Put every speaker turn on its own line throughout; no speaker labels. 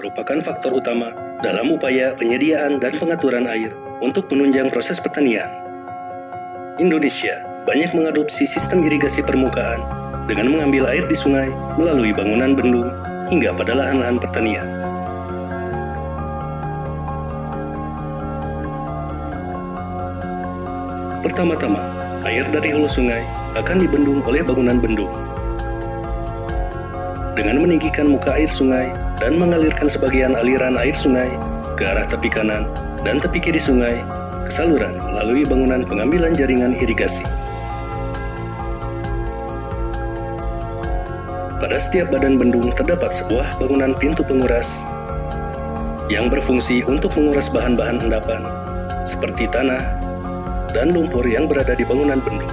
Merupakan faktor utama dalam upaya penyediaan dan pengaturan air untuk menunjang proses pertanian. Indonesia banyak mengadopsi sistem irigasi permukaan dengan mengambil air di sungai melalui bangunan bendung hingga pada lahan-lahan pertanian. Pertama-tama, air dari hulu sungai akan dibendung oleh bangunan bendung. Dengan meninggikan muka air sungai dan mengalirkan sebagian aliran air sungai ke arah tepi kanan dan tepi kiri sungai ke saluran melalui bangunan pengambilan jaringan irigasi. Pada setiap badan bendung terdapat sebuah bangunan pintu penguras yang berfungsi untuk menguras bahan-bahan endapan seperti tanah dan lumpur yang berada di bangunan bendung.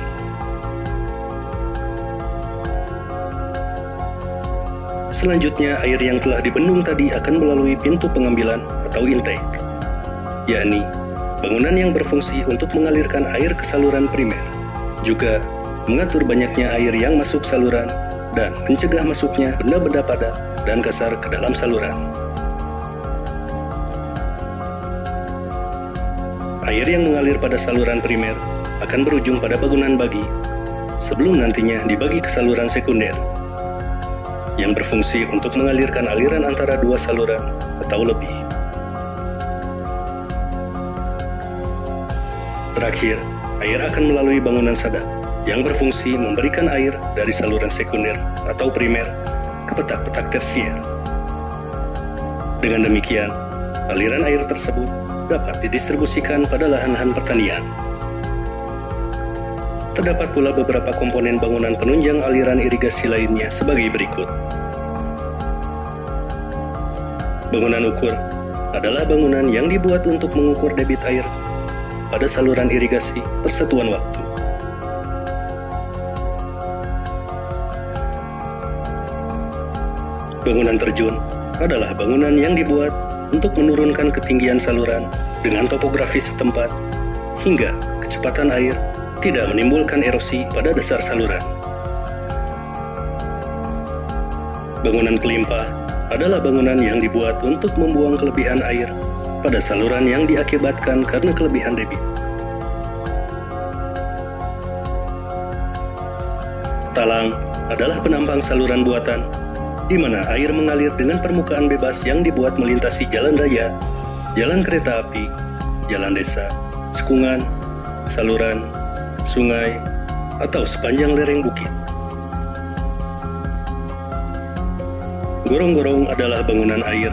Selanjutnya, air yang telah dibendung tadi akan melalui pintu pengambilan atau intake, yakni bangunan yang berfungsi untuk mengalirkan air ke saluran primer, juga mengatur banyaknya air yang masuk saluran dan mencegah masuknya benda-benda padat dan kasar ke dalam saluran. Air yang mengalir pada saluran primer akan berujung pada bangunan bagi, sebelum nantinya dibagi ke saluran sekunder, yang berfungsi untuk mengalirkan aliran antara dua saluran atau lebih. Terakhir, air akan melalui bangunan sadap yang berfungsi memberikan air dari saluran sekunder atau primer ke petak-petak tersier. Dengan demikian, aliran air tersebut dapat didistribusikan pada lahan-lahan pertanian. Terdapat pula beberapa komponen bangunan penunjang aliran irigasi lainnya sebagai berikut. Bangunan ukur adalah bangunan yang dibuat untuk mengukur debit air pada saluran irigasi persatuan waktu. Bangunan terjun adalah bangunan yang dibuat untuk menurunkan ketinggian saluran dengan topografi setempat hingga kecepatan air tidak menimbulkan erosi pada dasar saluran. Bangunan pelimpah adalah bangunan yang dibuat untuk membuang kelebihan air pada saluran yang diakibatkan karena kelebihan debit. Talang adalah penambang saluran buatan, di mana air mengalir dengan permukaan bebas yang dibuat melintasi jalan raya, jalan kereta api, jalan desa, cekungan, saluran, sungai, atau sepanjang lereng bukit. Gorong-gorong adalah bangunan air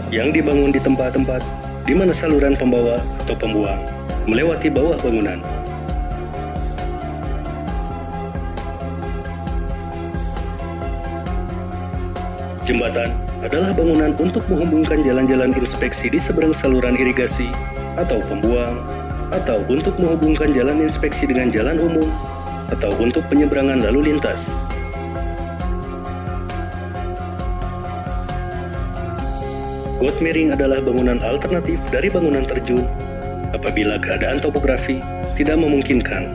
yang dibangun di tempat-tempat di mana saluran pembawa atau pembuang melewati bawah bangunan. Jembatan adalah bangunan untuk menghubungkan jalan-jalan inspeksi di seberang saluran irigasi atau pembuang, atau untuk menghubungkan jalan inspeksi dengan jalan umum, atau untuk penyeberangan lalu lintas. Got miring adalah bangunan alternatif dari bangunan terjun apabila keadaan topografi tidak memungkinkan.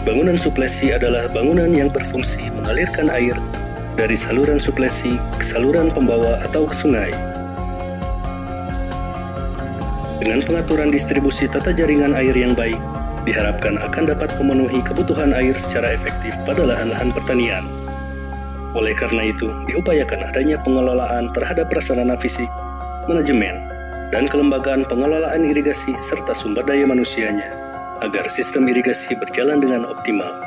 Bangunan suplesi adalah bangunan yang berfungsi mengalirkan air dari saluran suplesi ke saluran pembawa atau ke sungai. Dengan pengaturan distribusi tata jaringan air yang baik, diharapkan akan dapat memenuhi kebutuhan air secara efektif pada lahan-lahan pertanian. Oleh karena itu, diupayakan adanya pengelolaan terhadap prasarana fisik, manajemen, dan kelembagaan pengelolaan irigasi serta sumber daya manusianya, agar sistem irigasi berjalan dengan optimal.